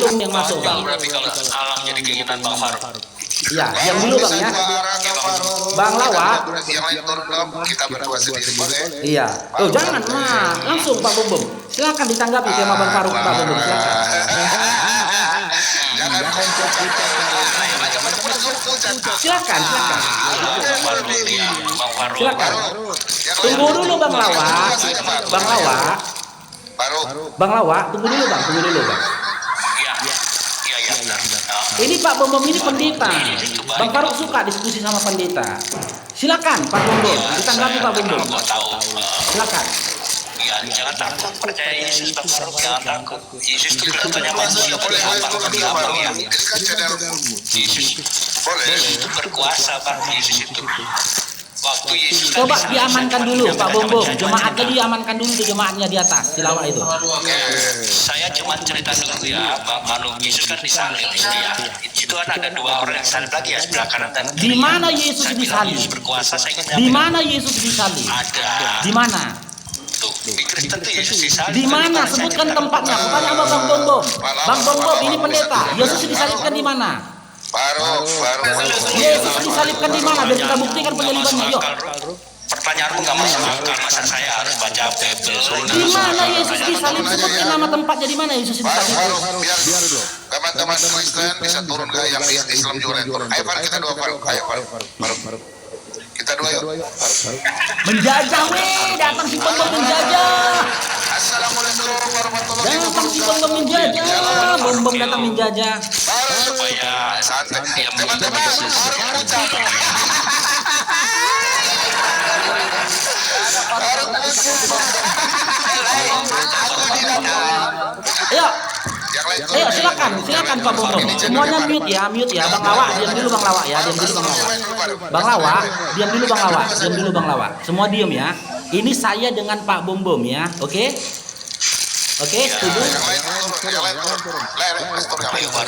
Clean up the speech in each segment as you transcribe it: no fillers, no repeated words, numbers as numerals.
Bom yang masuk bang. Berarti kalau alam jadi keinginan Bang Faruk. Iya, yang dulu bang ya. Bang Lawak. Yang lain turun dong, kita berdua sendiri boleh. Iya. Oh jangan mah, langsung Pak Bom. Silakan ditanggapi tema Bang Faruk Pak Bom. Silakan. Jangan Silakan. Bang Faruk. Silakan. Tunggu dulu Bang Lawak. Bang Lawak. Bang Lawak, tunggu dulu bang. Iya. Ini Pak Bom ini pendeta. Bang Faruk suka diskusi sama pendeta. Silakan Pak Bom, ditanggapi Pak Bom. Mau tahu. Silakan. Ya, jangan takut percaya Yesus Bang Faruk, jangan takut. Yesus itu kelihatannya manusia boleh abang ya. Yesus itu berkuasa Bang, Yesus itu. Waktu Yesus Coba diamankan dulu Pak Bom. Jemaatnya diamankan dulu tuh jemaatnya di atas tilawah itu. Saya cuma cerita dulu ya, Bang Manu. Yesus kan disalib itu ya. Itu kan ada dua orang yang salib lagi ya, sebelah kanan dan kiri. Di mana Yesus Saya bilang disalib? Yesus berkuasa, saya ingin Di mana Yesus disalib? ada. Di mana? Tuh, di Kristen tuh Yesus disalib. Di mana? Sebutkan tempatnya. Bukannya sama Bang Bom. Bang Bom ini pendeta. Yesus disalibkan di mana? Yesus disalibkan di mana? Dan kita buktikan penyalibannya. Yuk. Pertanyaanmu nggak masuk akal, masa saya harus baca Bible? Di mana Yesus disalib? Sebutin nama tempatnya di mana Yesus disalib? Biar dulu. Teman-teman Kristen bisa turun ke yang Islam juga yang turun. Ayo Faruk, kita dua Faruk. Ayo Faruk. Kita dua yuk. Menjajah weh, datang si Bom menjajah. Assalamualaikum warahmatullahi Datang si Bom menjajah. Bom datang menjajah. Supaya santai. dia Teman-teman Faruk ucap. Ayo silakan Pak Bom. Semuanya mute ya. Bang Lawak, diam dulu Bang Lawak ya, Bang Lawak, diam dulu Bang Lawak. Semua diam ya. Ini saya dengan Pak Bom ya, oke? Oke, setuju?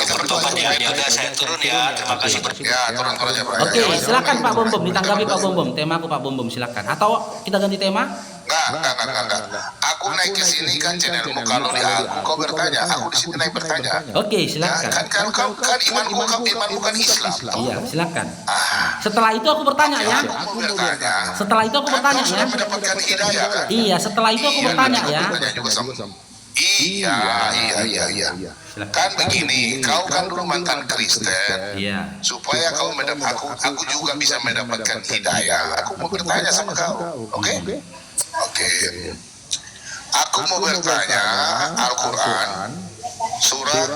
kita bertobat ya. Ya udah saya turun ya. Terima kasih. Ya, turun aja Pak. Oke, silakan Pak Bom, ditanggapi Pak Bom. Temaku Pak Bom, silakan. Atau kita ganti tema? Enggak. Aku naik ke sini kan channelmu, kalau di aku kau bertanya, aku di sini naik bertanya. Oke, silakan. Kan imanku kan Islam. Iya, silakan. Setelah itu aku bertanya ya. Aku bertanya. Setelah itu aku bertanya ya. Mendapatkan hidayah kan? Iya, setelah itu aku bertanya ya. Iya. Kan begini, kau kan dulu mantan Kristen. Iya. Supaya kau aku juga bisa mendapatkan hidayah. Aku mau bertanya sama kau, oke? Aku mau bertanya Al-Quran surat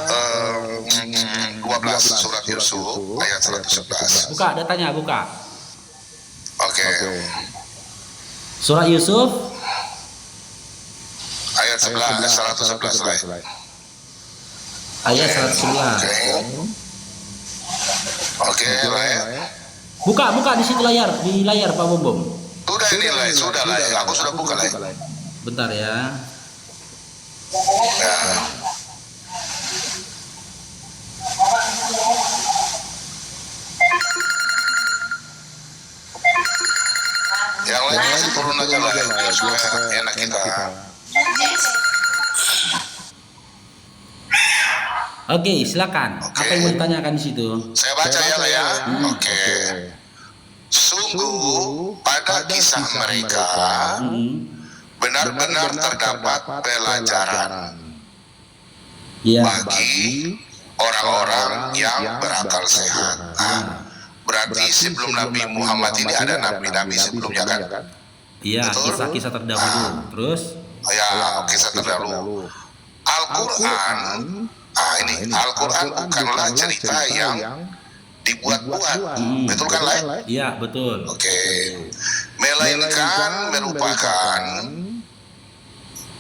12 surat Yusuf ayat 111. Buka datanya, buka. Oke. Surah Yusuf Ayat 111 lah. ayat 111. Oke, lah. Buka di situ di layar Pak Bom. Sudah lah. Aku sudah buka lah. Bentar ya. Ya. Yang lainnya sih turun aja lah, supaya enak kita. Oke, silakan. Apa yang mau ditanyakan di situ? Saya baca ya lah ya. Oke. Sungguh pada kisah mereka benar-benar terdapat pelajaran bagi orang-orang yang berakal sehat. Berarti sebelum Nabi Muhammad ini ada nabi-nabi sebelumnya kan? Iya, kisah-kisah terdahulu. Terus? Ya, kisah terdahulu. Al-Quran, Al-Quran bukanlah cerita yang dibuat-buat, betul kan Lai? Iya, betul. Oke. Melainkan merupakan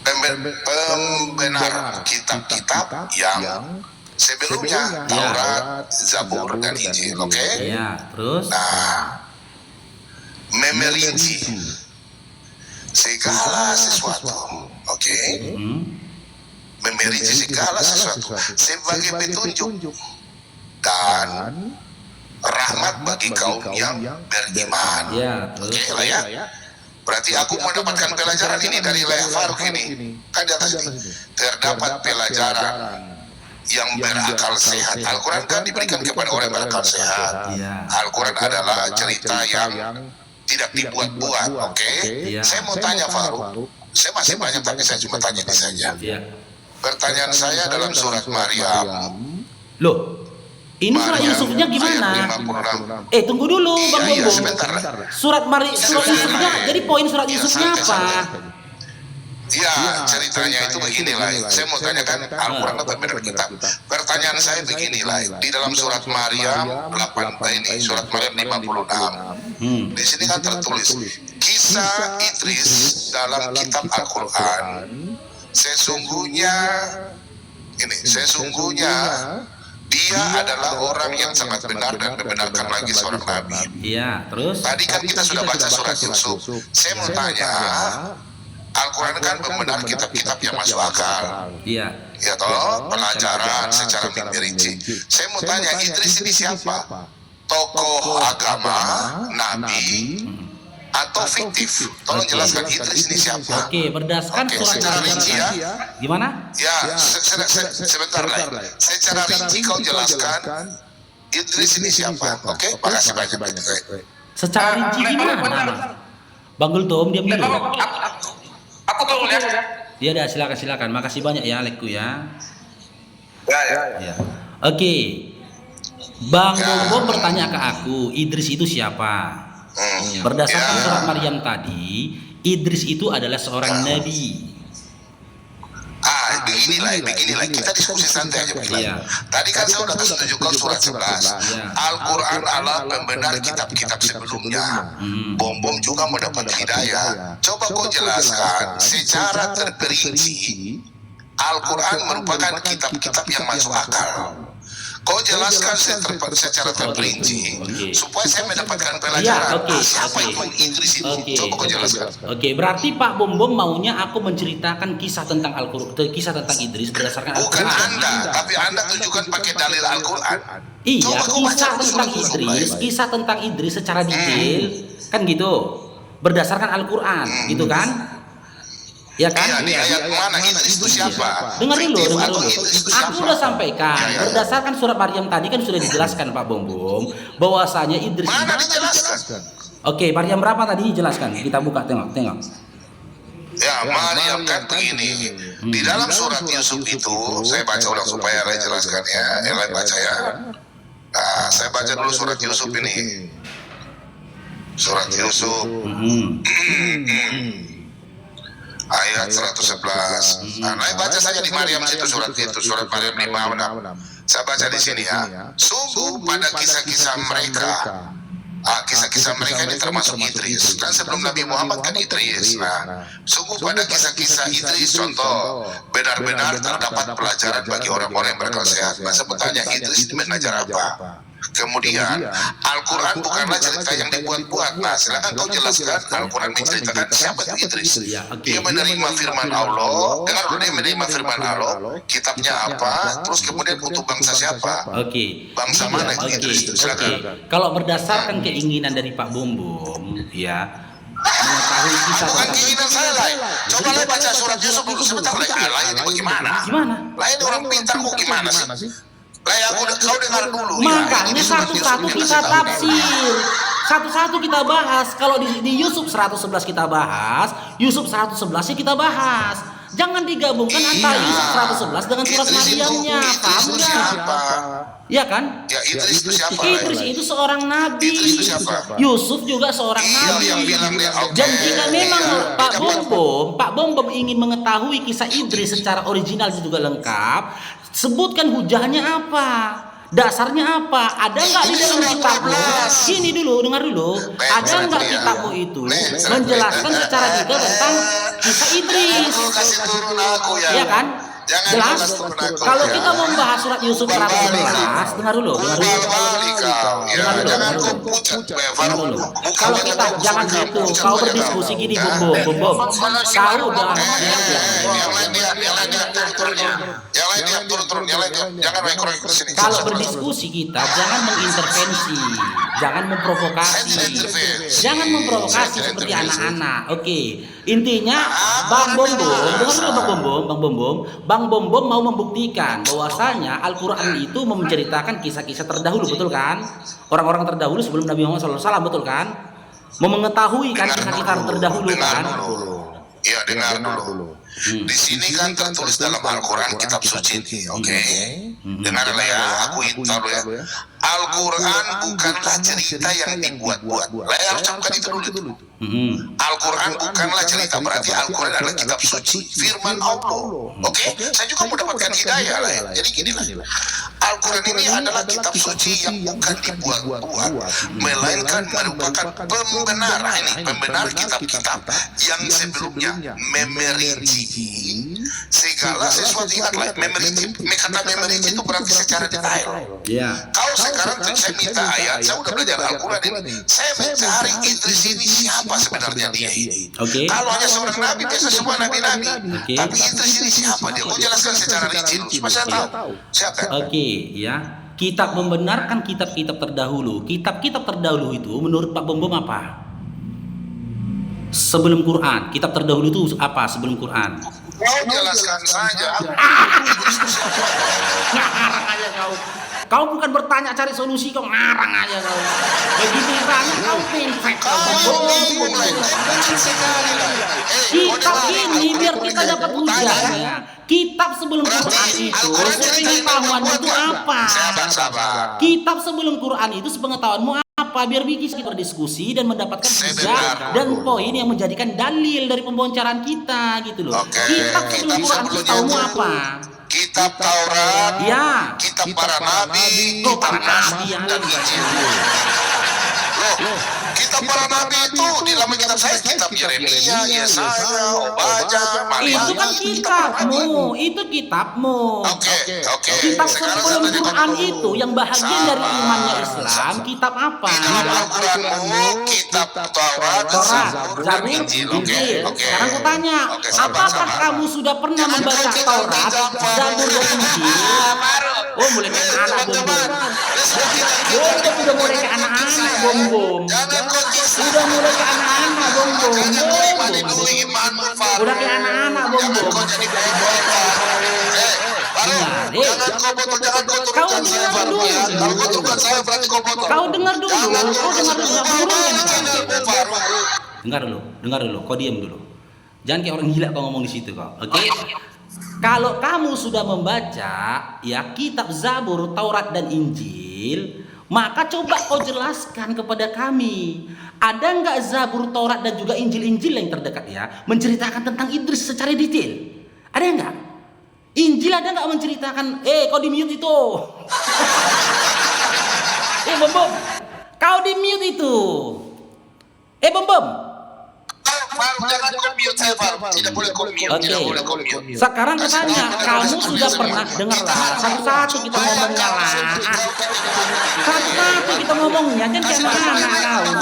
pembenar kitab-kitab yang sebelumnya, Taurat, Zabur, dan Injil. Oke? Iya, terus? Nah, memerinci segala sesuatu. Oke? Memerinci segala sesuatu sebagai petunjuk dan rahmat bagi kaum yang beriman. Ya, Oke lah ya. Berarti aku mendapatkan pelajaran ini dari Laya Faruk ini. Kan di atas ini terdapat pelajaran yang berakal sehat. Al-Quran kan diberikan kepada orang yang berakal sehat. Iya. Al-Quran adalah cerita yang tidak dibuat-buat. Oke? Iya. Saya mau tanya Faruk, saya masih banyak tapi saya cuma tanya ini saja. Iya. Pertanyaan saya dalam surat Maryam, Loh, ini surat Maryam Yusufnya gimana? ayat 56. Tunggu dulu Bang Iya, Bobo. sebentar. Surat Yusufnya, jadi poin surat Yusufnya apa? Ya, ceritanya itu beginilah. Saya mau tanyakan Al-Quran atau benar kitab. Pertanyaan saya beginilah. Di dalam surat Maryam 8 ini, surat Maryam 56. Di sini kan tertulis kisah Idris dalam kitab Al-Quran. Sesungguhnya dia adalah orang yang sangat benar dan membenarkan lagi seorang nabi. Iya, terus? Tadi kan kita sudah baca surat Yusuf. Saya mau tanya, Al-Quran kan membenar kitab-kitab yang masuk akal. Iya. Ya toh, pelajaran secara merinci. Saya mau tanya, Idris ini siapa? Tokoh agama, nabi, atau fiktif? Tolong jelaskan Idris ini siapa? Oke, berdasarkan Oke, surat secara rinci ya. Gimana? Ya, sebentar lagi. Secara rinci kau jelaskan Idris ini siapa? Oke, makasih banyak. Secara rinci gimana? Bang Gultom, diam dulu. Aku tolong ya. Iya dah, silakan. Makasih banyak ya, Lekku ya. Ya. Ya. Oke. Bang Bobo bertanya ke aku, Idris itu siapa? Berdasarkan surat Maryam tadi, Idris itu adalah seorang nabi. Beginilah, kita diskusi santai aja beginilah. Tadi kan saya udah kasih tunjukkan surat 11. Al-Quran adalah pembenar kitab-kitab sebelumnya. Bom juga mendapat hidayah. Coba kau jelaskan secara terperinci, Al-Quran merupakan kitab-kitab yang masuk akal. Kau jelaskan secara terperinci supaya saya mendapatkan pelajaran. Siapa itu Idris itu? Coba kau jelaskan. Oke, berarti Pak Bom mau aku menceritakan kisah tentang Al-Quran, kisah tentang Idris berdasarkan Al-Quran. Bukan Anda, tapi Anda tunjukkan pakai dalil Al-Quran. Iya, kisah tentang Idris secara detail kan gitu. Berdasarkan Al-Quran, gitu kan? Ya kan? Iya, di ayat mana Idris itu siapa? Dengar dulu. Aku udah sampaikan. Berdasarkan surat Maryam tadi kan sudah dijelaskan Pak Bom bahwasanya Idris. Mana dijelaskan? Oke, Maryam berapa tadi dijelaskan? Kita buka tengok. Ya, Maryam kan begini. Di dalam surat Yusuf itu, saya baca ulang supaya Rai jelaskan ya. Rai baca ya. Nah, saya baca dulu surat Yusuf ini. Surat Yusuf. Ayat 111. Nah, baca saja di Maryam situ surat Maryam 56. Saya baca di sini ya. Sungguh pada kisah-kisah mereka. Kisah-kisah mereka ini termasuk Idris. Kan sebelum Nabi Muhammad kan Idris. Nah, sungguh pada kisah-kisah Idris contoh benar-benar terdapat pelajaran bagi orang-orang yang berakal sehat. Nah, saya bertanya, Idris ini belajar apa? Kemudian Al-Quran bukanlah cerita yang dibuat-buat. Nah, silakan kau jelaskan Al-Quran menceritakan siapa itu Idris. Dia menerima firman Allah. Dengar dulu, dia menerima firman Allah. Kitabnya apa? Terus kemudian untuk bangsa siapa? Bangsa mana itu Idris? Silakan. Kalau berdasarkan keinginan dari Pak Bom ya, mengetahui kisah bukan keinginan saya lah. Coba lah baca surat Yusuf dulu sebentar lah. Lain itu bagaimana? Lain orang pintar kok gimana sih? Kau dengar dulu. Makanya satu-satu kita tafsir, satu-satu kita bahas. Kalau di Yusuf 111 kita bahas, Yusuf 111 kita bahas. Jangan digabungkan antara Yusuf 111 dengan surat Maryamnya, paham nggak? Ya kan? Ya, Idris itu siapa? Idris itu seorang nabi. Yusuf juga seorang nabi. Dan jika memang Pak Bom ingin mengetahui kisah Idris secara original juga lengkap, sebutkan hujahnya apa, dasarnya apa, ada nggak di dalam kitabmu? Sini dulu, dengar dulu, ada nggak kitabmu itu menjelaskan secara detail tentang kisah Idris? Ya kan? Jelas? Kalau kita mau membahas surat Yusuf 111, dengar dulu. Kalau kita jangan gitu, kau berdiskusi gini, Bom. Kau udah kalau berdiskusi kita jangan mengintervensi, jangan memprovokasi, seperti anak-anak. Oke, intinya Bang Bom, dengar dulu Bang Bom, Bang Bom Bom mau membuktikan bahwasanya Al-Quran itu menceritakan kisah-kisah terdahulu, betul kan? Orang-orang terdahulu sebelum Nabi Muhammad SAW, betul kan? Mau mengetahui kan kisah-kisah terdahulu kan? Iya, dengar dulu. Di sini kan tertulis dalam Al-Quran kitab suci ini, oke? Dengarlah ya, aku intar ya. Al-Quran bukanlah cerita yang dibuat-buat. Saya ucapkan itu dulu. Al-Quran bukanlah cerita, berarti Al-Quran adalah kitab suci, firman Allah. Oke? Saya juga mendapatkan hidayah lah ya. Jadi gini lah. Al-Quran ini adalah kitab suci yang bukan dibuat-buat, melainkan merupakan pembenar kitab-kitab yang sebelumnya memerinci segala sesuatu. Ingatlah, memerinci. Kata memerinci itu berarti secara detail. Kalau sekarang saya minta ayat, saya udah belajar Al-Quran ini, saya mencari Idris ini siapa sebenarnya dia ini. Kalau hanya seorang nabi, biasa semua nabi-nabi. Tapi Idris ini siapa dia? Kau jelaskan secara rinci supaya saya tahu siapa. Ya. Kitab membenarkan kitab-kitab terdahulu. Kitab-kitab terdahulu itu menurut Pak Bom Bom apa? Sebelum Quran. Kitab terdahulu itu apa sebelum Quran? Kau jelaskan saja. Ngarang aja kau. Kau bukan bertanya cari solusi, kau ngarang aja kau. Begitu ditanya kau pinfek. Kitab ini biar kita dapat hujah ya. Kitab sebelum Quran itu sepengetahuan itu apa? Kitab sebelum Quran itu sepengetahuanmu apa? Biar kita berdiskusi dan mendapatkan hujah dan poin yang menjadikan dalil dari pemboncaran kita gitu loh. Kitab sebelum Quran itu tahumu apa? Kitab Taurat, ya. Kitab para nabi, Kitab nabi dan Injil. Loh, kitab para nabi itu di dalam kitab saya, kitab Yeremia, Yesaya, Obadya, Maliaki. Itu kan kitabmu, itu kitabmu. Oke. Kitab sebelum Quran itu yang bahagian dari imannya Islam, kitab apa? Di dalam Al-Quranmu, kitab Taurat, Zabur, Injil. Sekarang aku tanya, apakah kamu sudah pernah membaca Taurat, Zabur dan Injil? Oh, mulai ke anak Bom-Bom. Udah mulai ke anak-anak Bom-Bom. Udah mulai ke anak-anak Bom-Bom. Udah ke anak-anak Bom-Bom. Kau dengar dulu. Dengar dulu. Kau diam dulu. Jangan kayak orang gila kau ngomong di situ kau. Oke? Kalau kamu sudah membaca ya kitab Zabur, Taurat dan Injil, maka coba kau jelaskan kepada kami, ada nggak Zabur, Taurat dan juga Injil-Injil yang terdekat ya menceritakan tentang Idris secara detail? Ada nggak? Injil ada nggak menceritakan? Kau di mute itu. Bom Bom, kau di mute itu. Bom Bom. Jangan commute saya, Pak. Tidak boleh commute. Sekarang katanya kamu sudah pernah dengarlah. Satu-satu kita ngomongnya lah. Satu-satu kita ngomongnya. Jangan kayak anak-anak kau.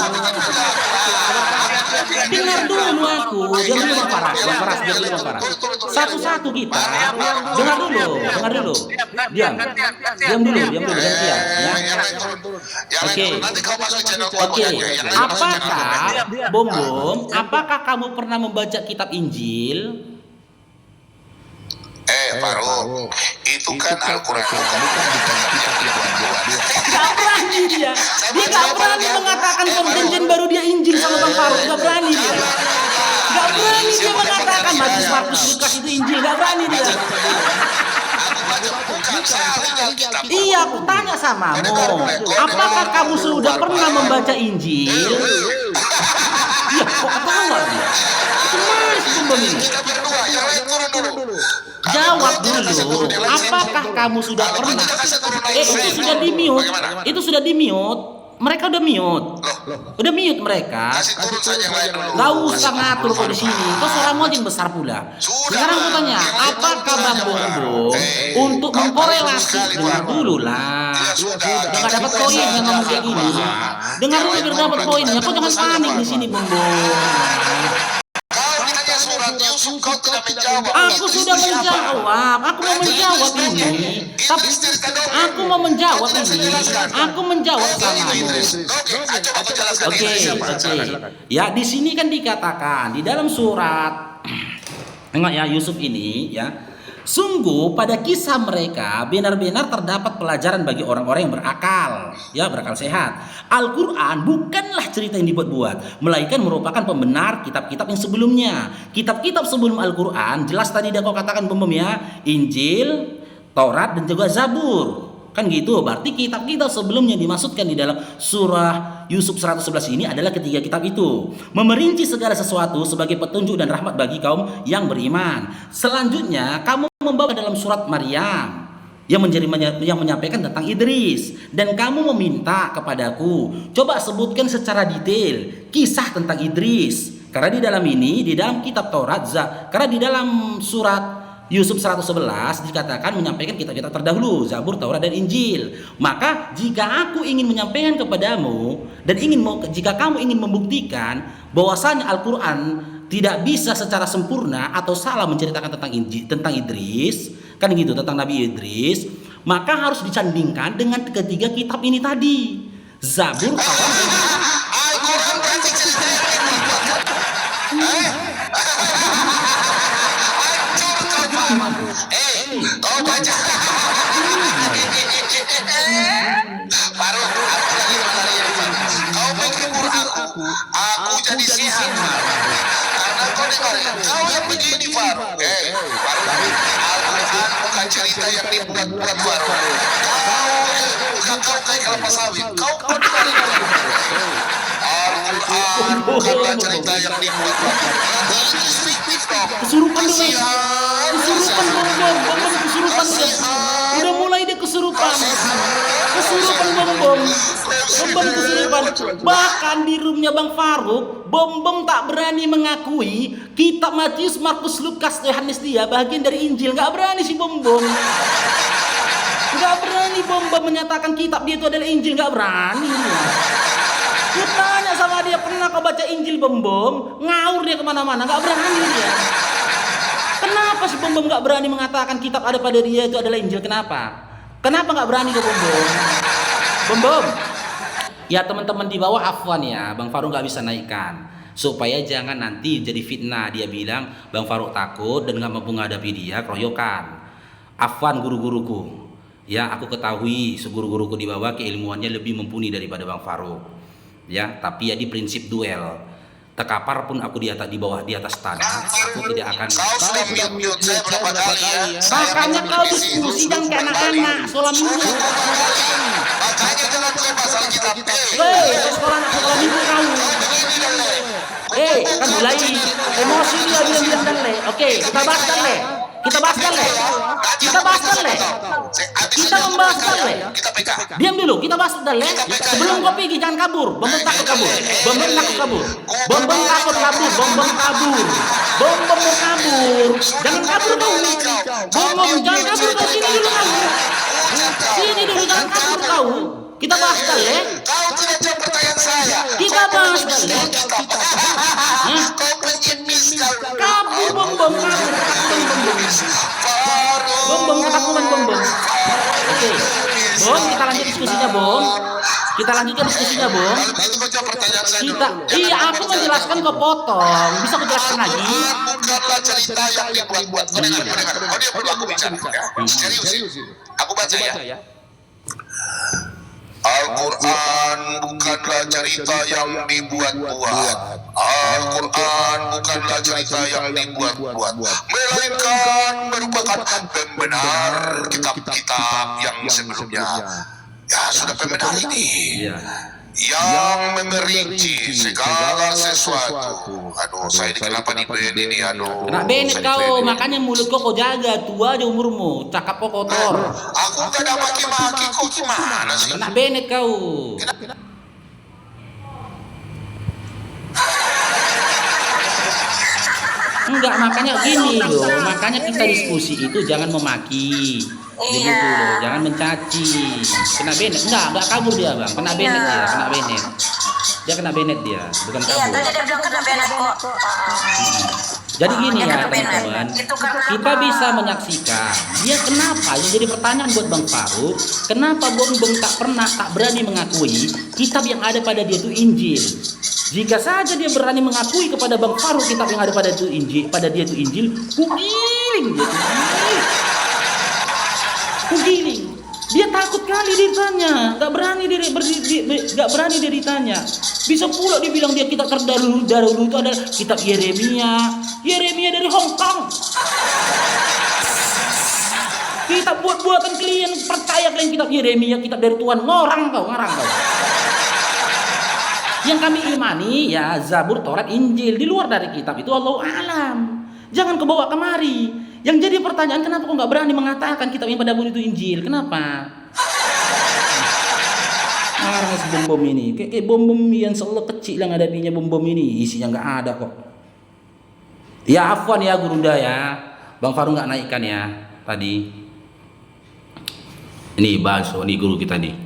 Dengar dulu aku. Diam dulu Bang Faras. Diam dulu Bang Faras. Satu-satu kita. Dengar dulu. Diam dulu. Jangan diam. Oke. Apakah Bom-Bom, apakah kamu pernah membaca kitab Injil? Faruk, itu kan Al-Quran. Gak berani dia. Dia gak berani mengatakan perjanjian baru dia Injil sama Bang Faruk. Gak berani dia. Mengatakan Matius, Markus, Lukas itu Injil. Gak berani dia. Iya, aku tanya samamu. Apakah kamu sudah pernah membaca Injil? Iya, kok ketawa dia? Kemana si Bom ini? Jawab dulu. Apakah kamu sudah pernah? Itu sudah di mute. Mereka udah mute mereka. Gak usah ngatur kok di sini. Kau suaramu aja yang besar pula. Sekarang aku tanya, apakah Bang Bom untuk mengkorelasi? Dengar dulu lah. Jangan dapat poin yang ngomong kayak gini. Dengar dulu biar dapat poinnya. Kau jangan panik di sini Bom. Aku sudah menjawab. Aku mau menjawab ini. Aku menjawab samamu. Oke. Ya, di sini kan dikatakan di dalam surat, tengok ya Yusuf ini ya. Sungguh pada kisah mereka benar-benar terdapat pelajaran bagi orang-orang yang berakal, ya berakal sehat. Al-Quran bukanlah cerita yang dibuat-buat, melainkan merupakan pembenar kitab-kitab yang sebelumnya. Kitab-kitab sebelum Al-Quran jelas tadi dia kau katakan ya, Injil, Taurat dan juga Zabur. Kan gitu, berarti kitab-kitab sebelumnya dimaksudkan di dalam surah Yusuf 111 ini adalah ketiga kitab itu. Memerinci segala sesuatu sebagai petunjuk dan rahmat bagi kaum yang beriman. Selanjutnya, kamu membawa dalam surat Maryam yang menyampaikan tentang Idris. Dan kamu meminta kepadaku, coba sebutkan secara detail kisah tentang Idris. Karena di dalam ini, di dalam kitab Taurat, karena di dalam surat Yusuf 111 dikatakan menyampaikan kitab-kitab terdahulu, Zabur, Taurat dan Injil. Maka jika aku ingin menyampaikan kepadamu dan jika kamu ingin membuktikan bahwasanya Al-Quran tidak bisa secara sempurna atau salah menceritakan tentang Idris, kan gitu, tentang Nabi Idris, maka harus disandingkan dengan ketiga kitab ini tadi, Zabur, Taurat dan Injil. Al-Quran berarti cerita kau baca. Baru aku lagi malarian. Kau menghibur aku jadi sehat. Karena kau dengar, kau yang begini Faru. Al-Quran bukan cerita yang dibuat-buat Faru. Kau kayak kelapa sawit. Kau dengar. Al-Quran bukanlah cerita yang dibuat-buat. Kesurupan udah mulai dia kesurupan bom kesurupan. Bahkan di roomnya Bang Faruk, bom tak berani mengakui kitab Matius, Markus, Lukas, Yohanes dia bagian dari Injil. Nggak berani si bom nggak berani bom menyatakan kitab dia itu adalah Injil. Nggak berani dia. Ku tanya sama dia, pernah kau baca Injil bom? Ngaur dia kemana-mana, nggak berani dia. Kenapa si bom nggak berani mengatakan kitab ada pada dia itu adalah Injil? Kenapa nggak berani ke bom? Ya teman-teman di bawah, afwan ya, Bang Faruk nggak bisa naikkan supaya jangan nanti jadi fitnah. Dia bilang Bang Faruk takut dan nggak mampu menghadapi dia, keroyokan. Afwan guru-guruku, ya aku ketahui guru-guruku di bawah keilmuannya lebih mumpuni daripada Bang Faruk. Ya, tapi ya di prinsip duel. Terkapar pun aku di bawah di atas tanah, aku tidak akan. Kau sudah mute saya berapa kali ya? Makanya kau diskusi dan kayak anak-anak sekolah minggu. Makanya jangan lepas Alkitab. Sekolah minggu kau. Kan mulai emosi dia bilang dan le. Oke, kita bahas kan le. Kita membahas kan le. Diam dulu, kita bahas dan le. Sebelum kau pergi jangan kabur. Bom takut kabur. Bom takut kabur. Jangan kabur kau. Jangan kabur kau, sini dulu kamu. Jangan kabur kau. Kita bahas kan le. Kau tidak jawab pertanyaan saya. Kita bahas kan le. Kau penyimis kau. Kabur bom. Oke, Bom, kita lanjut diskusinya, Bom. Kita lanjutkan diskusinya, Bom. Iya, aku menjelaskan kau potong. Bisa aku jelaskan lagi? Bukanlah cerita yang dibuat-buat. Kau dengar. Kau dia perlu aku bicara. Serius. Aku baca ya. Al-Quran bukanlah cerita yang dibuat-buat. Al-Quran bukanlah cerita yang dibuat-buat, melainkan merupakan pembenar kitab-kitab yang sebelumnya. Ya, sudah pembenar ini. Yang memerinci segala sesuatu. Aduh, saya kenapa di band ini? Aduh. Kena benet kau, makanya mulut kau jaga. Tua aja umurmu, cakap kau kotor. Aku gak ada maki-maki, kau gimana sih? Kena benet kau. Enggak, makanya gini loh. Makanya kita diskusi itu jangan memaki. Begitu loh, jangan mencaci. Kena benet. Enggak kabur dia, Bang. Kena benet dia, kena benet. Dia kena benet dia, bukan kabur. Iya, tadi dia bilang kena benet kok. Jadi gini ya teman-teman, kita bisa menyaksikan dia kenapa yang jadi pertanyaan buat Bang Faruk, kenapa Bom tak berani mengakui kitab yang ada pada dia itu Injil. Jika saja dia berani mengakui kepada Bang Farouk kitab yang ada pada dia itu Injil, kugiling dia. Kugiling. Dia takut kali ditanya, nggak berani dia ditanya. Bisa pula dibilang dia kitab terdahulu itu adalah kitab Yeremia dari Hong Kong. Kitab buat-buatan kalian, percaya kalian kitab Yeremia, kitab dari Tuhan, ngarang kau. Yang kami imani ya Zabur, Taurat, Injil. Di luar dari kitab itu Allahu alam. Jangan kau bawa kemari. Yang jadi pertanyaan, kenapa kau nggak berani mengatakan kitab yang pada itu Injil? Kenapa? Marah si bom ini. Kayak bom yang selalu kecil yang hadapinya bom ini. Isinya nggak ada kok. Ya afwan ya Gurunda ya. Bang Farouk nggak naikkan ya tadi. Ini bakso, ini guru kita nih.